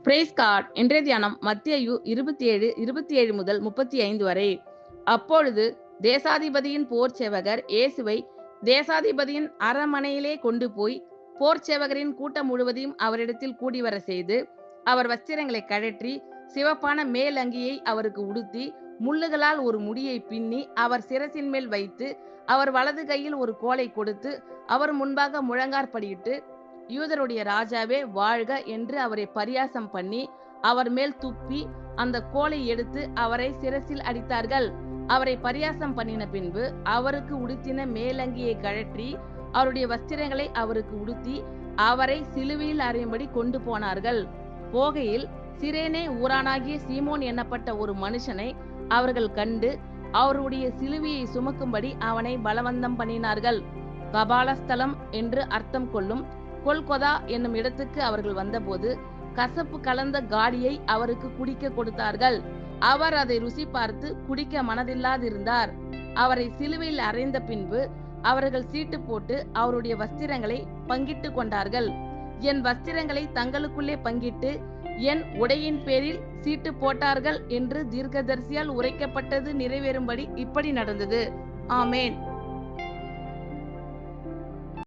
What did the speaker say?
Price card. இன்றைய தியானம் மத்தேயு 27 முதல் 35 வரை. அப்பொழுது தேசாதிபதியின் போர் சேவகர் இயேசுவை தேசாதிபதியின் அரமனையிலே கொண்டு போய் போர் சேவகரின் கூட்டம் முழுவதையும் அவரிடத்தில் கூடிவர செய்து அவர் வஸ்திரங்களை கழற்றி சிவப்பான மேல் அங்கியை அவருக்கு உடுத்தி முள்ளுகளால் ஒரு முடியை பின்னி அவர் சிரசின் மேல் வைத்து அவர் வலது கையில் ஒரு கோலை கொடுத்து அவர் முன்பாக முழங்காற்படியிட்டு, யூதருடைய ராஜாவே வாழ்க என்று அவரை பரியாசம் பண்ணி அவர் மேல் துப்பி அந்த கோலை எடுத்து அவரை சிரசில் அடித்தார்கள். அவரை பரியாசம் பண்ணின பின்பு அவருக்கு உடுத்தின மேலங்கியை கழற்றி அவருடைய வஸ்திரங்களை அவருக்கு உடுத்தி அவரை சிலுவையில் அறையும்படி கொண்டு போனார்கள். போகையில் சிரேனே ஊரானாகிய சீமோன் என்னப்பட்ட ஒரு மனுஷனை அவர்கள் கண்டு அவருடைய சிலுவையை சுமக்கும்படி அவனை பலவந்தம் பண்ணினார்கள். கபாலஸ்தலம் என்று அர்த்தம் கொள்ளும் கொல்கொதா என்னும் இடத்துக்கு அவர்கள் வந்தபோது கசப்பு கலந்த காடியை அவருக்கு குடிக்க கொடுத்தார்கள். அவர் அதை ருசி பார்த்து குடிக்க மனதில்லாதிருந்தார். அவரை சிலுவையில் அறைந்த பின்பு அவர்கள் சீட்டு போட்டு அவருடைய வஸ்திரங்களை பங்கிட்டு கொண்டார்கள். என் வஸ்திரங்களை தங்களுக்குள்ளே பங்கிட்டு என் உடையின் பேரில் சீட்டு போட்டார்கள் என்று தீர்க்கதரிசியால் உரைக்கப்பட்டது நிறைவேறும்படி இப்படி நடந்தது. ஆமேன்.